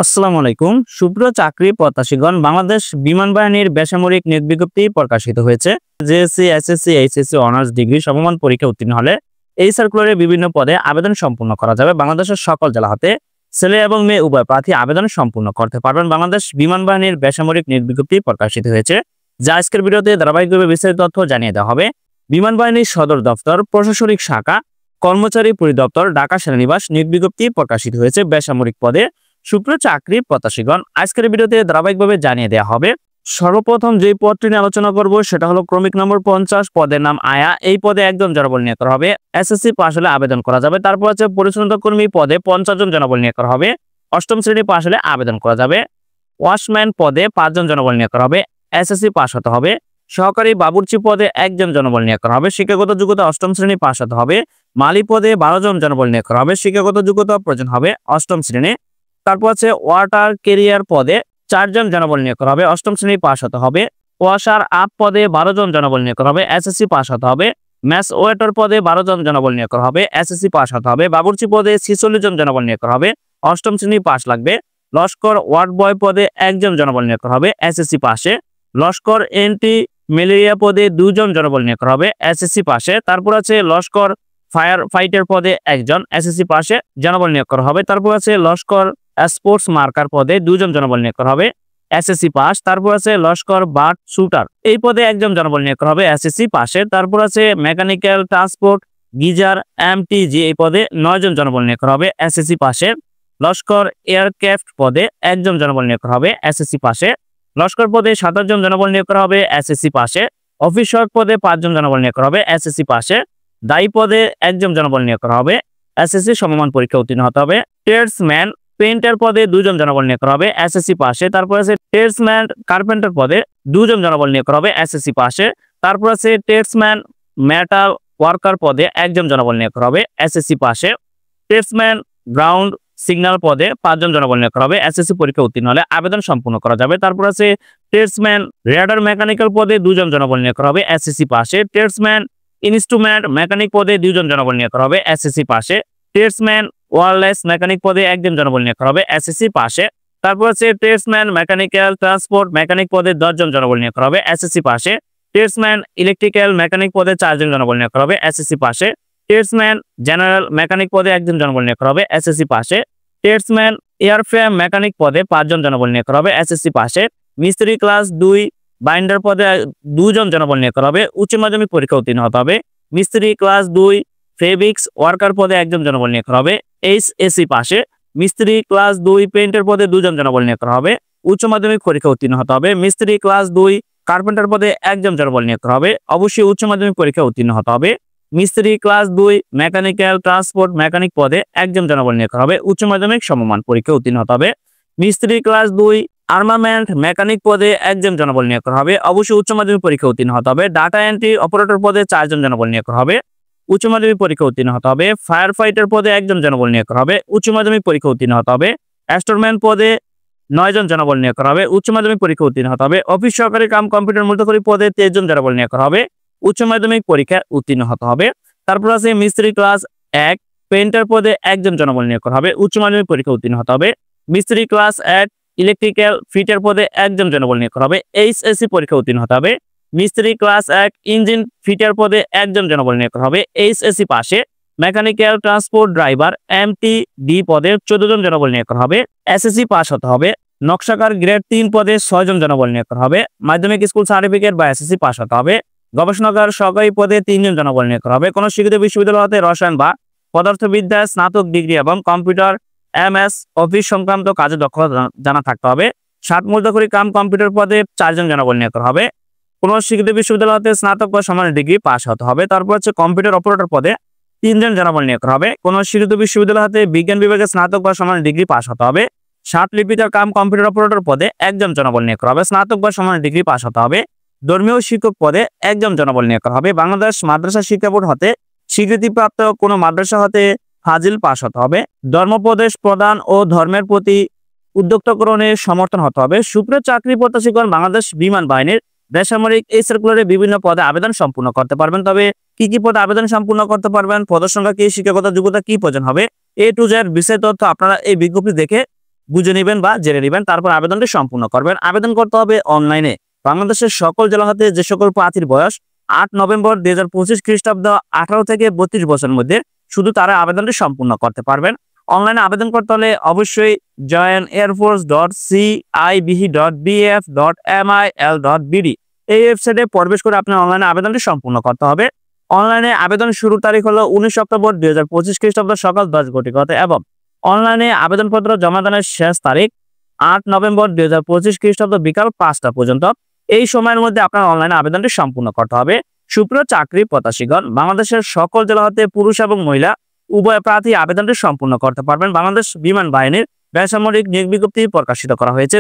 আসসালামু আলাইকুম। সুপ্রিয় চাকরি প্রত্যাশীগণ, বাংলাদেশ বিমান বাহিনীর বেসামরিক নিয়োগ বিজ্ঞপ্তি প্রকাশিত হয়েছে। JSC, SSC, HSC honours degree সমমান পরীক্ষা উত্তীর্ণ হলে এই সার্কুলারে বিভিন্ন পদে আবেদন সম্পূর্ণ করা যাবে। বাংলাদেশের সকল জেলা হতে ছেলে এবং মেয়ে উভয় প্রার্থী আবেদন সম্পূর্ণ করতে পারবেন। বাংলাদেশ বিমান বাহিনীর বেসামরিক নিয়োগ বিজ্ঞপ্তি প্রকাশিত হয়েছে, যা আজকের ভিডিওতে ধারাবাহিকভাবে বিস্তারিত তথ্য জানিয়ে দেওয়া হবে। বিমান বাহিনীর সদর দপ্তর, প্রশাসনিক শাখা, কর্মচারী পরিদপ্তর, ঢাকা সেনানিবাস নিয়োগ বিজ্ঞপ্তি প্রকাশিত হয়েছে বেসামরিক পদে। সুপ্রিয় চাকরি প্রত্যাশীগণ, আজকের ভিডিওতে ধারাবাহিকভাবে জানিয়ে দেওয়া হবে। সর্বপ্রথম যে পদটি নিয়ে আলোচনা করব সেটা হলো ক্রমিক নম্বর 50, পদের নাম আয়া। এই পদে একজন জনবল নিয়োগ করা হবে। এসএসসি পাস হলে আবেদন করা যাবে। তারপর আছে পরিচ্ছন্নতা কর্মী পদে 50 জন জনবল নিয়োগ করা হবে। অষ্টম শ্রেণী পাস হলে আবেদন করা যাবে। ওয়াশম্যান পদে 5 জন জনবল নিয়োগ করা হবে। এসএসসি পাস হতে হবে। সহকারী বাবুর্চি পদে একজন জনবল নিয়োগ করা হবে। শিক্ষাগত যোগ্যতা অষ্টম শ্রেণী পাস হতে হবে। মালি পদে 12 জন জনবল নিয়োগ করা হবে। শিক্ষাগত যোগ্যতা প্রয়োজন হবে অষ্টম শ্রেণী। তারপর আছে ওয়াটার কেরিয়ার পদে 4 জন জনবল নিয়োগ করা হবে। অষ্টম শ্রেণী পাস হতে হবে। ওয়াশার আপ পদে 12 জন জনবল নিয়োগ করা হবে। এসএসসি পাস হতে হবে। ম্যাস ওয়েটার পদে 12 জন জনবল নিয়োগ করা হবে। এসএসসি পাস হতে হবে। বাবুর্চি পদে 46 জন জনবল নিয়োগ করা হবে। অষ্টম শ্রেণী পাস লাগবে। লস্কর ওয়ার্ড বয় পদে 1 জন জনবল নিয়োগ করা হবে। এসএসসি পাশে। লস্কর এন্টি ম্যালেরিয়া পদে 2 জন জনবল নিয়োগ করা হবে। এসএসসি পাশে। তারপর আছে লস্কর ফায়ার ফাইটার পদে 1 জন। এসএসসি পাশে জনবল নিয়োগ করা হবে। তারপর আছে লস্কর স্পোর্টস মার্কার পদে 2 জন জনবল নিয়োগ করা হবে। SSC pass. তারপর আছে লস্কর বার্ড শুটার, এই পদে 1 জন জনবল নিয়োগ করা হবে। এসএসসি পাশে। তারপর আছে মেকানিক্যাল ট্রান্সপোর্ট গিজার এমটিজি, এই পদে 9 জন জনবল নিয়োগ করা হবে। এসএসসি পাশে। লস্কর এয়ারক্রাফট পদে 1 জন জনবল নিয়োগ করা হবে। এসএসসি পাশে। লস্কর পদে 27 জন জনবল নিয়োগ করা হবে। এসএসসি পাশে। অফিস সহায়ক পদে 5 জন জনবল নিয়োগ করা হবে। এসএসসি পাশে। দায়ী পদে 1 জন জনবল নিয়োগ করা হবে। এসএসসি সমমান পরীক্ষা উত্তীর্ণ হতে হবে। ট্রেডসম্যান পেইন্টার পদে 2 জন জনবল নিয়োগ করা হবে। এসএসসি পাশে। তারপর আছে ট্রেডসম্যান কার্পেন্টার পদে 2 জন জনবল নিয়োগ করা হবে। এসএসসি পাশে। তারপর আছে ট্রেডসম্যান মেটাল ওয়ার্কার পদে 1 জন জনবল নিয়োগ করা হবে। এসএসসি পাশে। ট্রেডসম্যান গ্রাউন্ড সিগন্যাল পদে 5 জন জনবল নিয়োগ করা হবে। এসএসসি পরীক্ষা উত্তীর্ণ হলে আবেদন সম্পূর্ণ করা যাবে। তারপর আছে ট্রেডসম্যান রেডার মেকানিক্যাল পদে 2 জন জনবল নিয়োগ করা হবে। এসএসসি পাশে। ট্রেডসম্যান ইনস্ট্রুমেন্ট মেকানিক পদে 2 জন জনবল নিয়োগ করা হবে। এসএসসি পাশে। ট্রেডসম্যান ওয়্যারলেস মেকানিক পদে 1 জন জনবল নিয়োগ করা হবে। এসএসসি পাশে। তারপর আছে ট্রেডসম্যান মেকানিক্যাল ট্রান্সপোর্ট মেকানিক পদে 10 জন জনবল নিয়োগ করা হবে। এসএসসি পাশে। ট্রেডসম্যান ইলেকট্রিক্যাল মেকানিক পদে 4 জন জনবল নিয়োগ করা হবে। এসএসসি পাশে। ট্রেডসম্যান জেনারেল মেকানিক পদে 1 জন জনবল নিয়োগ করা হবে। এসএসসি পাশে। ট্রেডসম্যান এয়ারফ্রেম মেকানিক পদে 5 জন জনবল নিয়োগ করা হবে। এসএসসি পাশে। মিস্ত্রি ক্লাস 2 বাইন্ডার পদে 2 জন জনবল নিয়োগ করা হবে। উচ্চ মাধ্যমিক পরীক্ষা উত্তীর্ণ হতে হবে। মিস্ত্রি ক্লাস 2 ফেব্রিক্স ওয়ার্কার পদে 1 জন জনবল নিয়োগ করা হবে। এইচএসসি পাশে। মিস্ত্রি ক্লাস 2 পেইন্টার পদে 2 জন জনবল নিয়োগ করা হবে। উচ্চ মাধ্যমিক পরীক্ষা উত্তীর্ণ হতে হবে। মিস্ত্রি ক্লাস 2 কার্পেন্টার পদে 1 জন জনবল নিয়োগ করা হবে। অবশ্যই উচ্চ মাধ্যমিক পরীক্ষা উত্তীর্ণ হতে হবে। মিস্ত্রি ক্লাস 2 মেকানিক্যাল ট্রান্সপোর্ট মেকানিক পদে 1 জন জনবল নিয়োগ করা হবে। উচ্চ মাধ্যমিক সমমান পরীক্ষা উত্তীর্ণ হতে হবে। মিস্ত্রি ক্লাস 2 আর্মামেন্ট মেকানিক পদে 1 জন জনবল নিয়োগ করা হবে। অবশ্যই উচ্চ মাধ্যমিক পরীক্ষা উত্তীর্ণ হতে হবে। ডাটা এন্ট্রি অপারেটর পদে 4 জন জনবল নিয়োগ করা হবে। উচ্চ মাধ্যমিক পরীক্ষা উত্তীর্ণ হতে হবে। ফায়ার ফাইটার পদে 1 জন জনবল নিয়োগ করা হবে। উচ্চ মাধ্যমিক পরীক্ষা উত্তীর্ণ হতে হবে। অ্যাস্টোরম্যান পদে 9 জন জনবল নিয়োগ করা হবে। উচ্চ মাধ্যমিক পরীক্ষা উত্তীর্ণ হতে হবে। অফিস সহকারী কাম কম্পিউটার মুদ্রাকরী পদে 23 জন জনবল নিয়োগ করা হবে। উচ্চ মাধ্যমিক পরীক্ষা উত্তীর্ণ হতে হবে। তারপর আছে মিস্ত্রি ক্লাস 1 পেইন্টার পদে 1 জন জনবল নিয়োগ করা হবে। উচ্চ মাধ্যমিক পরীক্ষা উত্তীর্ণ হতে হবে। মিস্ত্রি ক্লাস 1 ইলেকট্রিক্যাল ফিটার পদে 1 জন জনবল নিয়োগ করা হবে। এইচএসসি পরীক্ষা উত্তীর্ণ হতে হবে। মিস্ত্রি ক্লাস 1 ইঞ্জিন ফিটার পদে 1 জন জনবল নিয়োগ করা হবে। এইচএসসি পাশে। মেকানিক্যাল ট্রান্সপোর্ট ড্রাইভার এমটিডি পদে 14 জন জনবল নিয়োগ করা হবে। এসএসসি পাস হতে হবে। নকশাকার গ্রেড 3 পদে 6 জন জনবল নিয়োগ করা হবে। মাধ্যমিক স্কুল সার্টিফিকেট বা এসএসসি পাস হতে হবে। গবেষণাগার সহকারী পদে 3 জন জনবল নিয়োগ করা হবে। কোন স্বীকৃত বিশ্ববিদ্যালয় হতে রসায়ন বা পদার্থবিদ্যা স্নাতক ডিগ্রি এবং কম্পিউটার এমএস অফিস সংক্রান্ত কাজে দক্ষতা জানা থাকতে হবে। 7 মুদ্রাকরী কাম কম্পিউটার পদে 4 জন জনবল নিয়োগ করা হবে। কোন স্বীকৃত বিশ্ববিদ্যালয় হতে স্নাতক বা সমান ডিগ্রি পাস হতে হবে। তারপর হচ্ছে কম্পিউটার অপারেটর পদে 3 জন জনবল নিয়োগ করা হবে। কোন স্বীকৃত বিশ্ববিদ্যালয় হতে বিজ্ঞান বিভাগে স্নাতক বা সমান ডিগ্রি পাস হতে হবে। 7 লিপিকার কাম কম্পিউটার অপারেটর পদে 1 জন জনবল নিয়োগ করা হবে। স্নাতক বা সমান ডিগ্রি পাস হতে হবে। ধর্মীয় শিক্ষক পদে 1 জন জনবল নিয়োগ করা হবে। বাংলাদেশ মাদ্রাসা শিক্ষা বোর্ড হতে স্বীকৃতিপ্রাপ্ত কোন মাদ্রাসা হতে ফাজিল পাস হতে হবে। ধর্মোপদেশ প্রদান ও ধর্মের প্রতি উদ্যোক্তাকরণে সমর্থন হতে হবে। সুপ্রিয় চাকরি প্রত্যাশীগণ, বাংলাদেশ বিমান বাহিনীর বেসামরিক এই সার্কুলারে বিভিন্ন পদে আবেদন সম্পূর্ণ করতে পারবেন। তবে কি কি পদে আবেদন সম্পূর্ণ করতে পারবেন, পদের সংখ্যা কি, শিক্ষাগত যোগ্যতা কি প্রয়োজন হবে, A to Z বিস্তারিত তথ্য আপনারা এই বিজ্ঞপ্তি দেখে বুঝে নেবেন বা জেনে নেবেন, তারপর আবেদনটি সম্পূর্ণ করবেন। আবেদন করতে হবে অনলাইনে। বাংলাদেশের সকল জেলা হতে যে সকল প্রার্থীর বয়স 8 নভেম্বর 2025 খ্রিস্টাব্দ 18 থেকে 32 বছরের মধ্যে, শুধু তারা আবেদনটি সম্পূর্ণ করতে পারবেন। অনলাইনে আবেদন করতে হলে অবশ্যই joinairforce.cibh.bf.mil.bd এই ওয়েবসাইটে প্রবেশ করে আপনার অনলাইনে আবেদনটি সম্পূর্ণ করতে হবে। অনলাইনে আবেদন শুরুর তারিখ হলো 19 অক্টোবর 2025 খ্রিস্টাব্দ সকাল 10 ঘটিকাতে এবং অনলাইনে আবেদনপত্র জমা দানের শেষ তারিখ 8 নভেম্বর 2025 খ্রিস্টাব্দ বিকাল 5টা পর্যন্ত। এই সময়ের মধ্যে আপনার অনলাইনে আবেদনটি সম্পূর্ণ করতে হবে। সুপ্রিয় চাকরি প্রত্যাশীগণ, বাংলাদেশের সকল জেলা হতে পুরুষ এবং মহিলা উভয় প্রার্থী আবেদনটি সম্পূর্ণ করতে পারবেন। বাংলাদেশ বিমান বাহিনীর বেসামরিক নিয়োগ বিজ্ঞপ্তি প্রকাশিত করা হয়েছে।